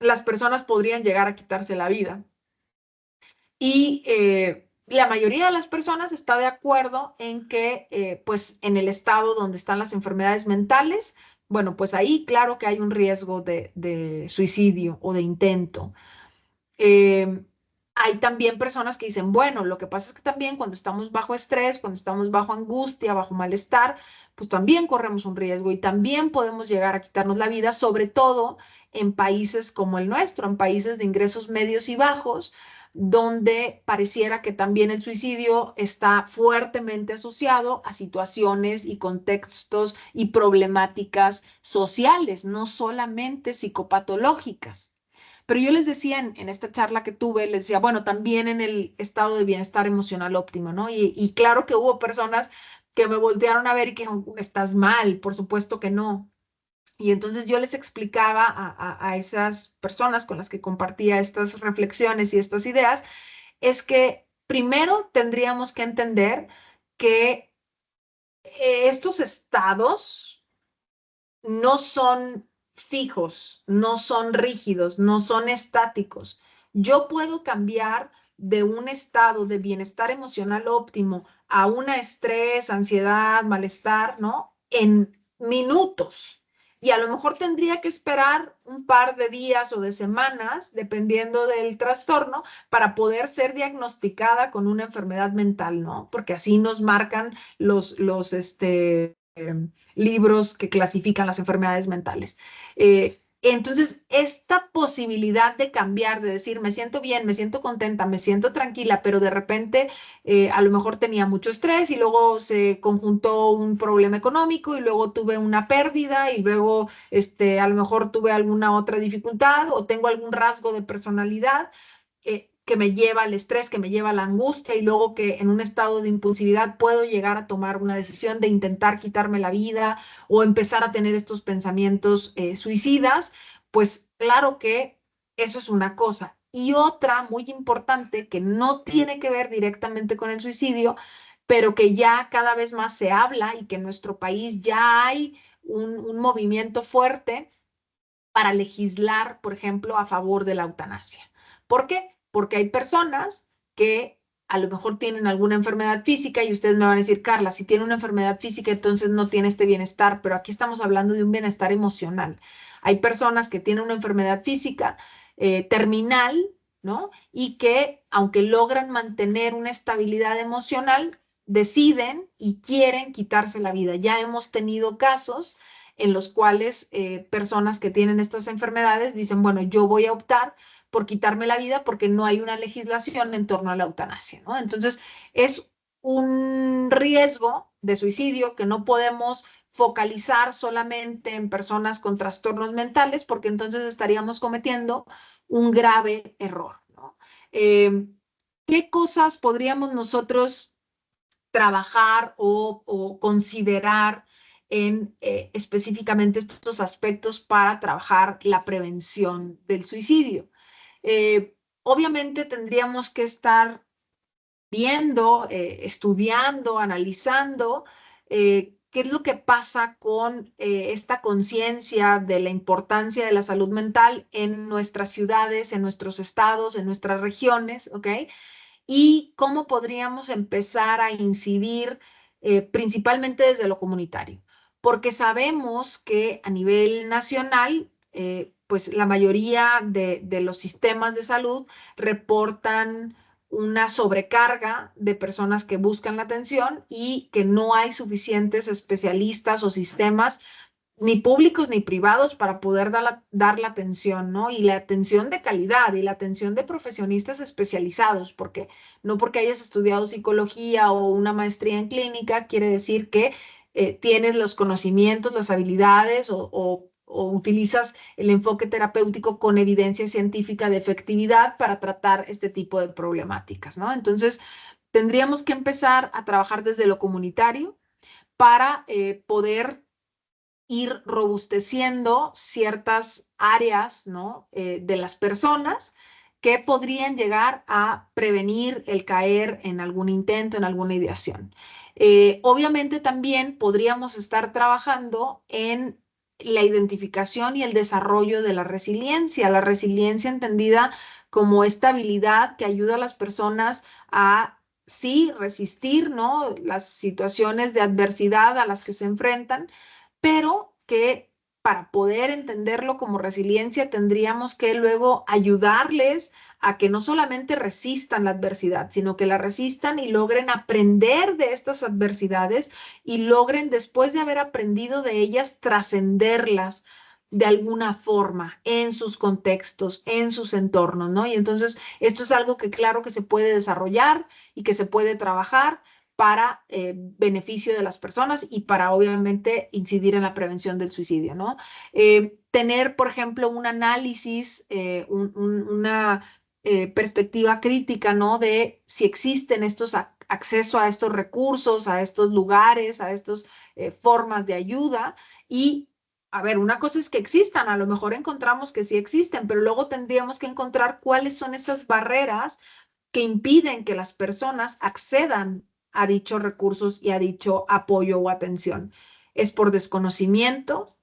las personas podrían llegar a quitarse la vida? Y la mayoría de las personas está de acuerdo en que, pues, en el estado donde están las enfermedades mentales, bueno, pues ahí claro que hay un riesgo de suicidio o de intento. Eh, Hay también personas que dicen, bueno, lo que pasa es que también cuando estamos bajo estrés, cuando estamos bajo angustia, bajo malestar, pues también corremos un riesgo y también podemos llegar a quitarnos la vida, sobre todo en países como el nuestro, en países de ingresos medios y bajos, donde pareciera que también el suicidio está fuertemente asociado a situaciones y contextos y problemáticas sociales, no solamente psicopatológicas. Pero yo les decía en esta charla que tuve, les decía, bueno, también en el estado de bienestar emocional óptimo, ¿no? Y claro que hubo personas que me voltearon a ver y que dijeron, estás mal, por supuesto que no. Y entonces yo les explicaba a esas personas con las que compartía estas reflexiones y estas ideas, es que primero tendríamos que entender que estos estados no son fijos, no son rígidos, no son estáticos. Yo puedo cambiar de un estado de bienestar emocional óptimo a una estrés, ansiedad, malestar, ¿no? En minutos. Y a lo mejor tendría que esperar un par de días o de semanas, dependiendo del trastorno, para poder ser diagnosticada con una enfermedad mental, ¿no? Porque así nos marcan libros que clasifican las enfermedades mentales. Entonces, esta posibilidad de cambiar, de decir, me siento bien, me siento contenta, me siento tranquila, pero de repente a lo mejor tenía mucho estrés y luego se conjuntó un problema económico y luego tuve una pérdida y luego a lo mejor tuve alguna otra dificultad o tengo algún rasgo de personalidad que me lleva al estrés, que me lleva a la angustia y luego que en un estado de impulsividad puedo llegar a tomar una decisión de intentar quitarme la vida o empezar a tener estos pensamientos suicidas, pues claro que eso es una cosa. Y otra muy importante que no tiene que ver directamente con el suicidio, pero que ya cada vez más se habla y que en nuestro país ya hay un movimiento fuerte para legislar, por ejemplo, a favor de la eutanasia. ¿Por qué? Porque hay personas que a lo mejor tienen alguna enfermedad física y ustedes me van a decir, Carla, si tiene una enfermedad física, entonces no tiene este bienestar, pero aquí estamos hablando de un bienestar emocional. Hay personas que tienen una enfermedad física terminal, ¿no? Y que, aunque logran mantener una estabilidad emocional, deciden y quieren quitarse la vida. Ya hemos tenido casos en los cuales personas que tienen estas enfermedades dicen, bueno, yo voy a optar por quitarme la vida porque no hay una legislación en torno a la eutanasia, ¿no? Entonces, es un riesgo de suicidio que no podemos focalizar solamente en personas con trastornos mentales porque entonces estaríamos cometiendo un grave error, ¿no? ¿Qué cosas podríamos nosotros trabajar o considerar en específicamente estos aspectos para trabajar la prevención del suicidio? Obviamente tendríamos que estar viendo, estudiando, analizando qué es lo que pasa con esta conciencia de la importancia de la salud mental en nuestras ciudades, en nuestros estados, en nuestras regiones, ¿ok? Y cómo podríamos empezar a incidir principalmente desde lo comunitario, porque sabemos que a nivel nacional, pues la mayoría de los sistemas de salud reportan una sobrecarga de personas que buscan la atención y que no hay suficientes especialistas o sistemas ni públicos ni privados para poder dar la atención, ¿no? Y la atención de calidad y la atención de profesionistas especializados, porque no porque hayas estudiado psicología o una maestría en clínica quiere decir que tienes los conocimientos, las habilidades o utilizas el enfoque terapéutico con evidencia científica de efectividad para tratar este tipo de problemáticas, ¿no? Entonces, tendríamos que empezar a trabajar desde lo comunitario para poder ir robusteciendo ciertas áreas, ¿no? De las personas que podrían llegar a prevenir el caer en algún intento, en alguna ideación. Obviamente también podríamos estar trabajando en la identificación y el desarrollo de la resiliencia entendida como esta habilidad que ayuda a las personas a sí resistir, ¿no? Las situaciones de adversidad a las que se enfrentan, pero que para poder entenderlo como resiliencia tendríamos que luego ayudarles a que no solamente resistan la adversidad, sino que la resistan y logren aprender de estas adversidades y logren, después de haber aprendido de ellas, trascenderlas de alguna forma en sus contextos, en sus entornos, ¿no? Y entonces esto es algo que claro que se puede desarrollar y que se puede trabajar para beneficio de las personas y para obviamente incidir en la prevención del suicidio, ¿no? Tener, por ejemplo, un análisis, una perspectiva crítica, ¿no? De si existen estos acceso a estos recursos, a estos lugares, a estas formas de ayuda y a ver, una cosa es que existan, a lo mejor encontramos que sí existen, pero luego tendríamos que encontrar cuáles son esas barreras que impiden que las personas accedan a dichos recursos y a dicho apoyo o atención. ¿Es por desconocimiento?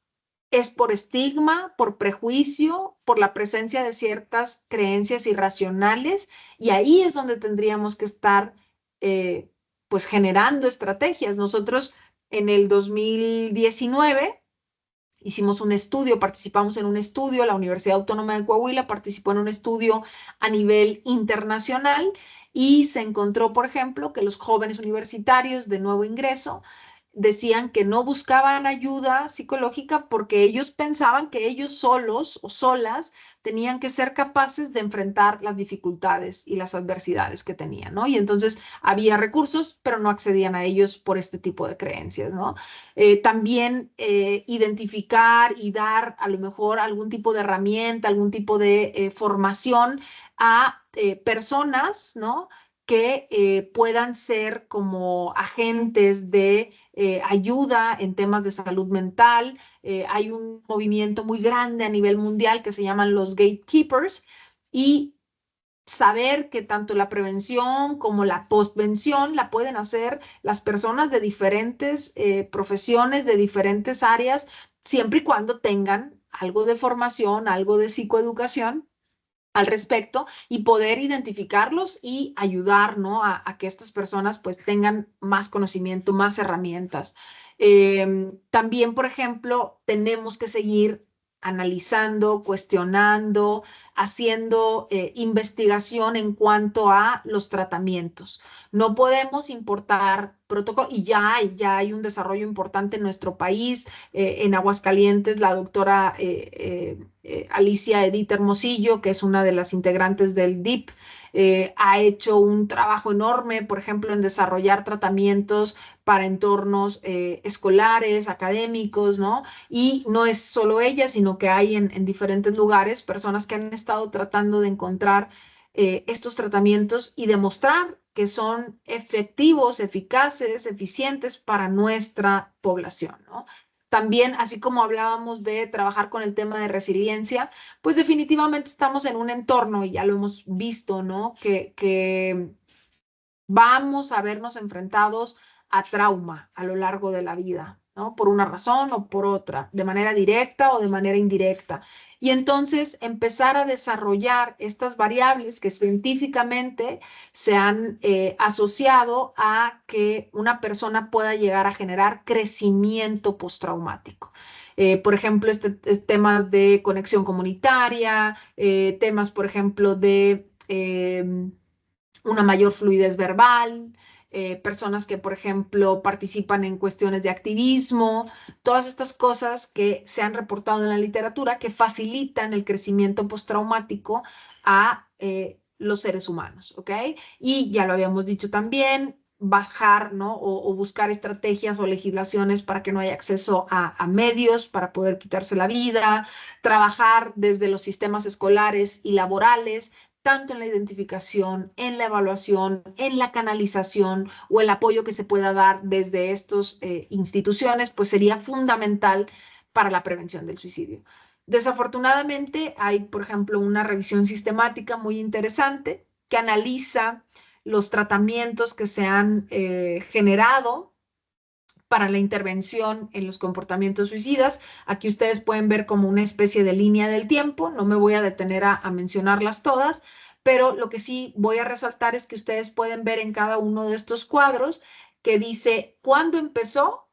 ¿Es por estigma, por prejuicio, por la presencia de ciertas creencias irracionales? Y ahí es donde tendríamos que estar pues generando estrategias. Nosotros en el 2019 hicimos un estudio, participamos en un estudio, la Universidad Autónoma de Coahuila participó en un estudio a nivel internacional y se encontró, por ejemplo, que los jóvenes universitarios de nuevo ingreso decían que no buscaban ayuda psicológica porque ellos pensaban que ellos solos o solas tenían que ser capaces de enfrentar las dificultades y las adversidades que tenían, ¿no? Y entonces había recursos, pero no accedían a ellos por este tipo de creencias, ¿no? También identificar y dar a lo mejor algún tipo de herramienta, algún tipo de formación a personas, ¿no? Que puedan ser como agentes de ayuda en temas de salud mental. Hay un movimiento muy grande a nivel mundial que se llaman los gatekeepers y saber que tanto la prevención como la postvención la pueden hacer las personas de diferentes profesiones, de diferentes áreas, siempre y cuando tengan algo de formación, algo de psicoeducación al respecto y poder identificarlos y ayudar, ¿no? A que estas personas pues tengan más conocimiento, más herramientas. También, por ejemplo, tenemos que seguir analizando, cuestionando, haciendo investigación en cuanto a los tratamientos. No podemos importar protocolos y ya hay un desarrollo importante en nuestro país. En Aguascalientes, la doctora Alicia Edith Hermosillo, que es una de las integrantes del DIP, ha hecho un trabajo enorme, por ejemplo, en desarrollar tratamientos para entornos escolares, académicos, ¿no? Y no es solo ella, sino que hay en diferentes lugares personas que han estado tratando de encontrar estos tratamientos y demostrar que son efectivos, eficaces, eficientes para nuestra población, ¿no? También, así como hablábamos de trabajar con el tema de resiliencia, pues definitivamente estamos en un entorno, y ya lo hemos visto, ¿no? Que vamos a vernos enfrentados a trauma a lo largo de la vida, ¿no? Por una razón o por otra, de manera directa o de manera indirecta. Y entonces empezar a desarrollar estas variables que científicamente se han asociado a que una persona pueda llegar a generar crecimiento postraumático. Por ejemplo, temas de conexión comunitaria, temas, por ejemplo, de una mayor fluidez verbal, personas que, por ejemplo, participan en cuestiones de activismo, todas estas cosas que se han reportado en la literatura que facilitan el crecimiento postraumático a los seres humanos, ¿ok? Y ya lo habíamos dicho también, bajar, ¿no? O buscar estrategias o legislaciones para que no haya acceso a medios para poder quitarse la vida, trabajar desde los sistemas escolares y laborales, tanto en la identificación, en la evaluación, en la canalización o el apoyo que se pueda dar desde estas instituciones, pues sería fundamental para la prevención del suicidio. Desafortunadamente, hay, por ejemplo, una revisión sistemática muy interesante que analiza los tratamientos que se han generado para la intervención en los comportamientos suicidas. Aquí ustedes pueden ver como una especie de línea del tiempo, no me voy a detener a mencionarlas todas, pero lo que sí voy a resaltar es que ustedes pueden ver en cada uno de estos cuadros que dice cuándo empezó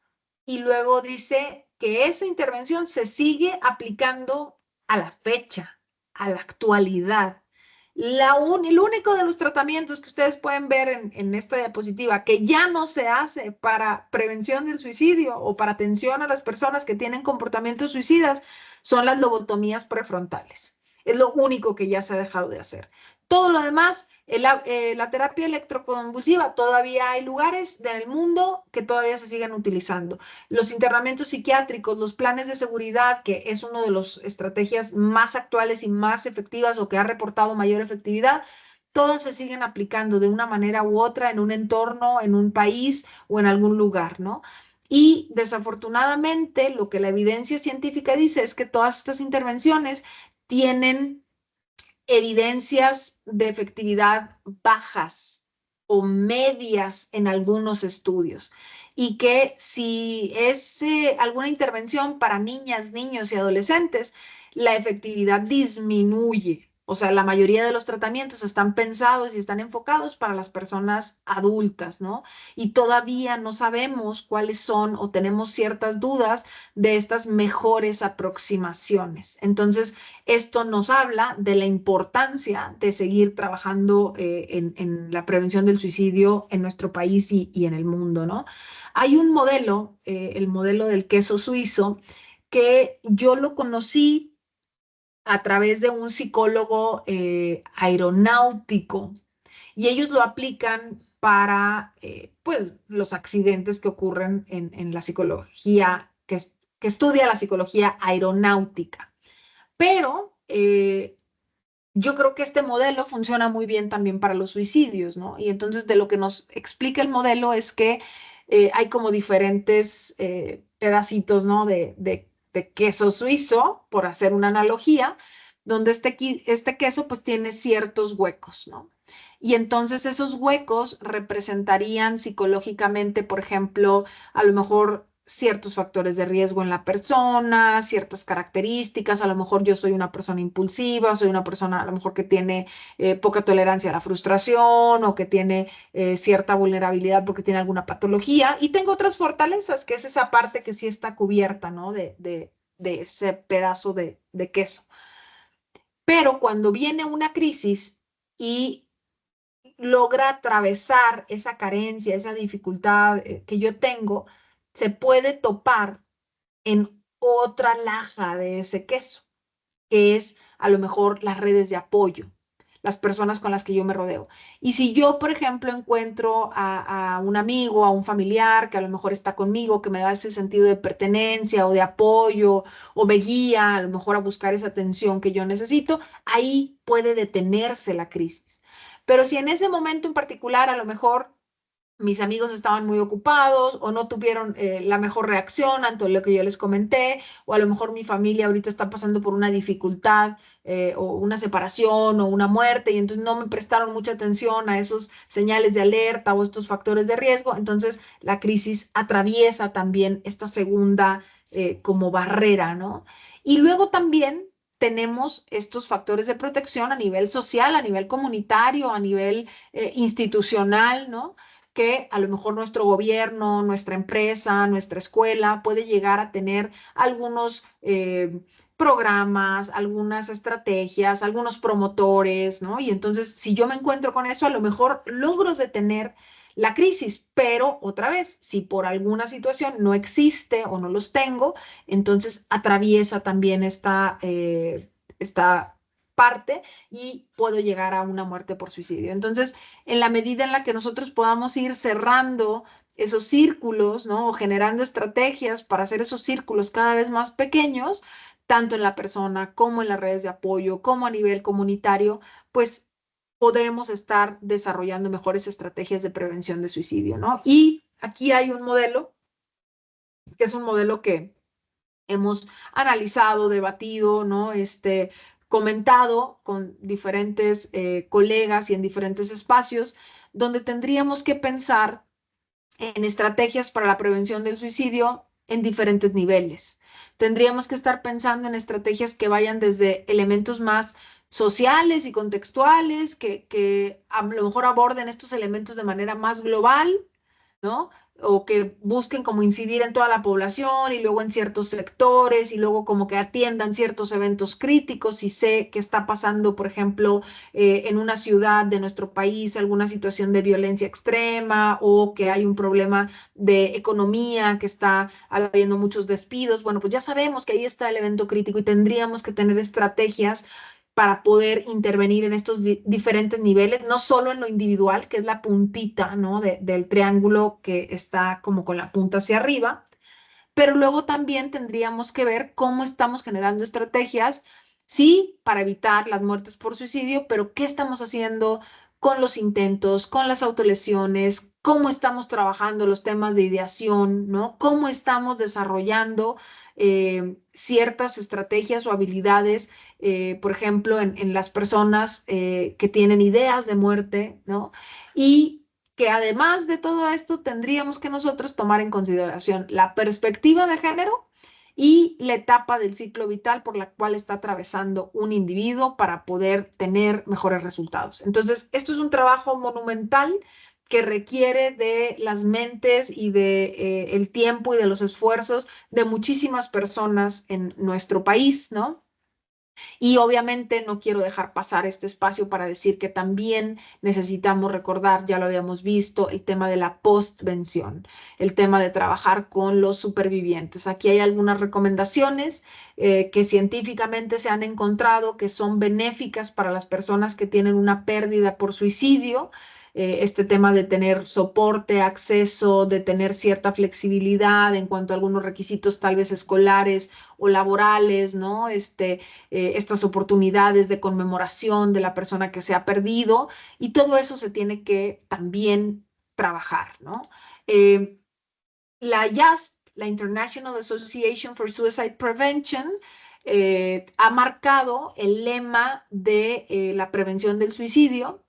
y luego dice que esa intervención se sigue aplicando a la fecha, a la actualidad. El único de los tratamientos que ustedes pueden ver en esta diapositiva que ya no se hace para prevención del suicidio o para atención a las personas que tienen comportamientos suicidas son las lobotomías prefrontales. Es lo único que ya se ha dejado de hacer. Todo lo demás, la terapia electroconvulsiva, todavía hay lugares del mundo que todavía se siguen utilizando. Los internamientos psiquiátricos, los planes de seguridad, que es una de las estrategias más actuales y más efectivas o que ha reportado mayor efectividad, todas se siguen aplicando de una manera u otra en un entorno, en un país o en algún lugar, ¿no? Y desafortunadamente lo que la evidencia científica dice es que todas estas intervenciones tienen evidencias de efectividad bajas o medias en algunos estudios y que si es alguna intervención para niñas, niños y adolescentes, la efectividad disminuye. O sea, la mayoría de los tratamientos están pensados y están enfocados para las personas adultas, ¿no? Y todavía no sabemos cuáles son o tenemos ciertas dudas de estas mejores aproximaciones. Entonces, esto nos habla de la importancia de seguir trabajando en la prevención del suicidio en nuestro país y en el mundo, ¿no? Hay un modelo, el modelo del queso suizo, que yo lo conocí a través de un psicólogo aeronáutico y ellos lo aplican para pues, los accidentes que ocurren en la psicología, que estudia la psicología aeronáutica. Pero yo creo que este modelo funciona muy bien también para los suicidios, ¿no? Y entonces de lo que nos explica el modelo es que hay como diferentes pedacitos, ¿no? De queso suizo, por hacer una analogía, donde este queso pues tiene ciertos huecos, ¿no? Y entonces esos huecos representarían psicológicamente, por ejemplo, a lo mejor ciertos factores de riesgo en la persona, ciertas características, a lo mejor yo soy una persona impulsiva, soy una persona a lo mejor que tiene poca tolerancia a la frustración o que tiene cierta vulnerabilidad porque tiene alguna patología y tengo otras fortalezas, que es esa parte que sí está cubierta, ¿no? De ese pedazo de queso. Pero cuando viene una crisis y logra atravesar esa carencia, esa dificultad que yo tengo, se puede topar en otra laja de ese queso, que es a lo mejor las redes de apoyo, las personas con las que yo me rodeo. Y si yo, por ejemplo, encuentro a un amigo, a un familiar que a lo mejor está conmigo, que me da ese sentido de pertenencia o de apoyo, o me guía a lo mejor a buscar esa atención que yo necesito, ahí puede detenerse la crisis. Pero si en ese momento en particular a lo mejor mis amigos estaban muy ocupados o no tuvieron la mejor reacción ante lo que yo les comenté, o a lo mejor mi familia ahorita está pasando por una dificultad o una separación o una muerte y entonces no me prestaron mucha atención a esos señales de alerta o estos factores de riesgo, entonces la crisis atraviesa también esta segunda como barrera, ¿no? Y luego también tenemos estos factores de protección a nivel social, a nivel comunitario, a nivel institucional, ¿no? Que a lo mejor nuestro gobierno, nuestra empresa, nuestra escuela puede llegar a tener algunos programas, algunas estrategias, algunos promotores, ¿no? Y entonces, si yo me encuentro con eso, a lo mejor logro detener la crisis, pero otra vez, si por alguna situación no existe o no los tengo, entonces atraviesa también esta parte y puedo llegar a una muerte por suicidio. Entonces, en la medida en la que nosotros podamos ir cerrando esos círculos, ¿no? O generando estrategias para hacer esos círculos cada vez más pequeños, tanto en la persona como en las redes de apoyo, como a nivel comunitario, pues podremos estar desarrollando mejores estrategias de prevención de suicidio, ¿no? Y aquí hay un modelo, que es un modelo que hemos analizado, debatido, ¿no? Comentado con diferentes colegas y en diferentes espacios, donde tendríamos que pensar en estrategias para la prevención del suicidio en diferentes niveles. Tendríamos que estar pensando en estrategias que vayan desde elementos más sociales y contextuales, que a lo mejor aborden estos elementos de manera más global, ¿no? O que busquen como incidir en toda la población y luego en ciertos sectores y luego como que atiendan ciertos eventos críticos. Si sé que está pasando, por ejemplo, en una ciudad de nuestro país alguna situación de violencia extrema o que hay un problema de economía, que está habiendo muchos despidos, bueno, pues ya sabemos que ahí está el evento crítico y tendríamos que tener estrategias para poder intervenir en estos diferentes niveles, no solo en lo individual, que es la puntita, ¿no? Del triángulo que está como con la punta hacia arriba, pero luego también tendríamos que ver cómo estamos generando estrategias, sí, para evitar las muertes por suicidio, pero qué estamos haciendo con los intentos, con las autolesiones, cómo estamos trabajando los temas de ideación, ¿no? Cómo estamos desarrollando ciertas estrategias o habilidades, por ejemplo, en las personas que tienen ideas de muerte, ¿no? Y que además de todo esto tendríamos que nosotros tomar en consideración la perspectiva de género y la etapa del ciclo vital por la cual está atravesando un individuo para poder tener mejores resultados. Entonces, esto es un trabajo monumental que requiere de las mentes y de el tiempo y de los esfuerzos de muchísimas personas en nuestro país, ¿no? Y obviamente no quiero dejar pasar este espacio para decir que también necesitamos recordar, ya lo habíamos visto, el tema de la postvención, el tema de trabajar con los supervivientes. Aquí hay algunas recomendaciones que científicamente se han encontrado que son benéficas para las personas que tienen una pérdida por suicidio. Este tema de tener soporte, acceso, de tener cierta flexibilidad en cuanto a algunos requisitos tal vez escolares o laborales, ¿no? Estas oportunidades de conmemoración de la persona que se ha perdido y todo eso se tiene que también trabajar, ¿no? Eh, la IASP, la International Association for Suicide Prevention, ha marcado el lema de la prevención del suicidio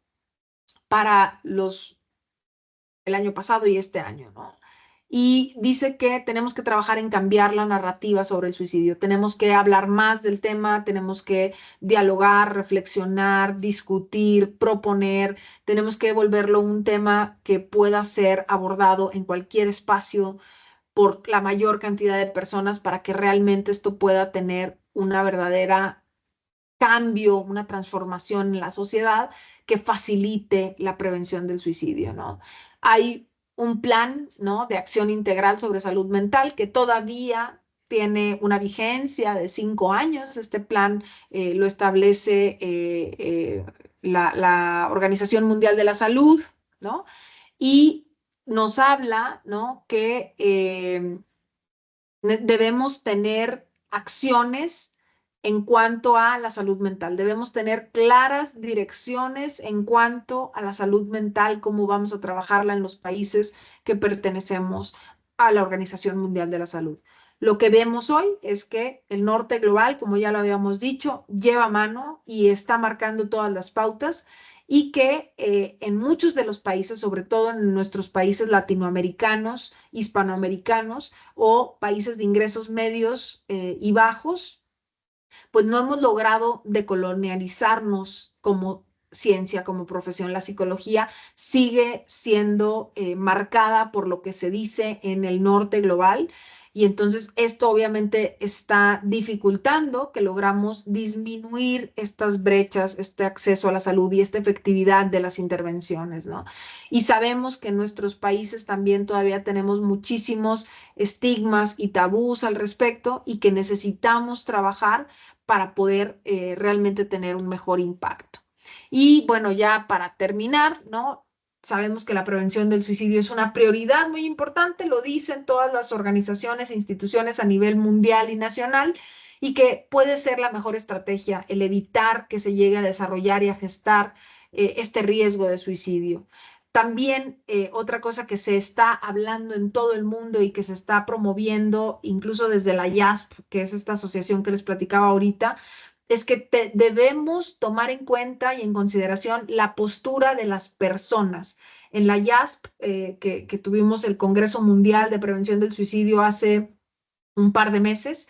para el año pasado y este año, ¿no? Y dice que tenemos que trabajar en cambiar la narrativa sobre el suicidio, tenemos que hablar más del tema, tenemos que dialogar, reflexionar, discutir, proponer, tenemos que volverlo un tema que pueda ser abordado en cualquier espacio por la mayor cantidad de personas para que realmente esto pueda tener una verdadera cambio, una transformación en la sociedad que facilite la prevención del suicidio, ¿no? Hay un plan, ¿no? De acción integral sobre salud mental que todavía tiene una vigencia de 5 años. Este plan lo establece la Organización Mundial de la Salud, ¿no? Y nos habla, ¿no? Que debemos tener acciones en cuanto a la salud mental. Debemos tener claras direcciones en cuanto a la salud mental, cómo vamos a trabajarla en los países que pertenecemos a la Organización Mundial de la Salud. Lo que vemos hoy es que el norte global, como ya lo habíamos dicho, lleva mano y está marcando todas las pautas y que en muchos de los países, sobre todo en nuestros países latinoamericanos, hispanoamericanos o países de ingresos medios y bajos, pues no hemos logrado decolonializarnos como ciencia, como profesión. La psicología sigue siendo marcada por lo que se dice en el norte global Y entonces esto obviamente está dificultando que logramos disminuir estas brechas, este acceso a la salud y esta efectividad de las intervenciones, ¿no? Y sabemos que en nuestros países también todavía tenemos muchísimos estigmas y tabús al respecto y que necesitamos trabajar para poder realmente tener un mejor impacto. Y bueno, ya para terminar, ¿no? Sabemos que la prevención del suicidio es una prioridad muy importante, lo dicen todas las organizaciones e instituciones a nivel mundial y nacional, y que puede ser la mejor estrategia el evitar que se llegue a desarrollar y a gestar este riesgo de suicidio. También otra cosa que se está hablando en todo el mundo y que se está promoviendo, incluso desde la IASP, que es esta asociación que les platicaba ahorita, es que debemos tomar en cuenta y en consideración la postura de las personas. En la IASP, que tuvimos el Congreso Mundial de Prevención del Suicidio hace un par de meses.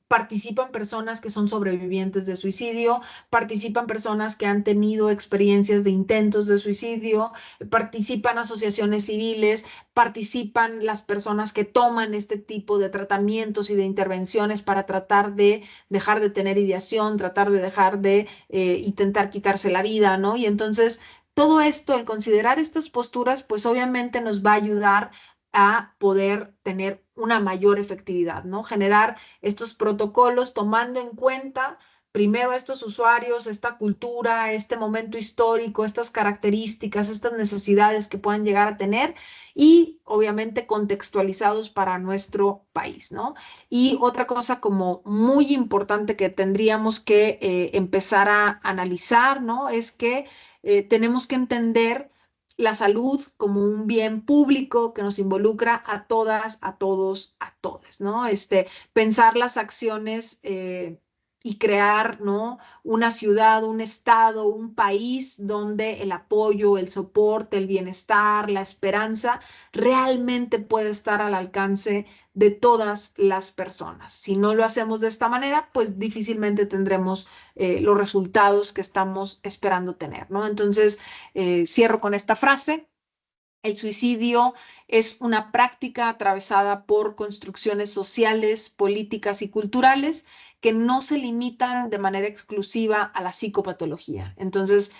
Participan personas que son sobrevivientes de suicidio, participan personas que han tenido experiencias de intentos de suicidio, participan asociaciones civiles, participan las personas que toman este tipo de tratamientos y de intervenciones para tratar de dejar de tener ideación, tratar de dejar de intentar quitarse la vida, ¿no? Y entonces todo esto, el considerar estas posturas, pues obviamente nos va a ayudar a poder tener una mayor efectividad, ¿no? Generar estos protocolos tomando en cuenta primero a estos usuarios, esta cultura, este momento histórico, estas características, estas necesidades que puedan llegar a tener y obviamente contextualizados para nuestro país, ¿no? Y otra cosa como muy importante que tendríamos que empezar a analizar, ¿no? Es que tenemos que entender la salud como un bien público que nos involucra a todas, a todos, a todas, ¿no? Pensar las acciones y crear, ¿no? Una ciudad, un estado, un país donde el apoyo, el soporte, el bienestar, la esperanza realmente puede estar al alcance de todas las personas. Si no lo hacemos de esta manera, pues difícilmente tendremos los resultados que estamos esperando tener, ¿no? Entonces, cierro con esta frase. El suicidio es una práctica atravesada por construcciones sociales, políticas y culturales que no se limitan de manera exclusiva a la psicopatología. Entonces,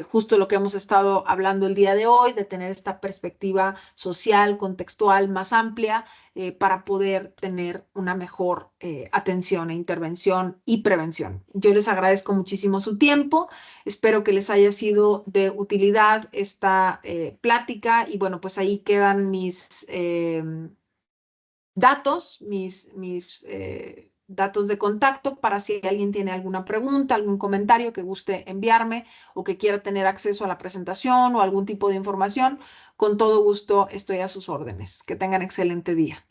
justo lo que hemos estado hablando el día de hoy, de tener esta perspectiva social, contextual más amplia, para poder tener una mejor atención e intervención y prevención. Yo les agradezco muchísimo su tiempo. Espero que les haya sido de utilidad esta plática y bueno, pues ahí quedan mis datos, mis datos de contacto para si alguien tiene alguna pregunta, algún comentario que guste enviarme o que quiera tener acceso a la presentación o algún tipo de información. Con todo gusto estoy a sus órdenes. Que tengan excelente día.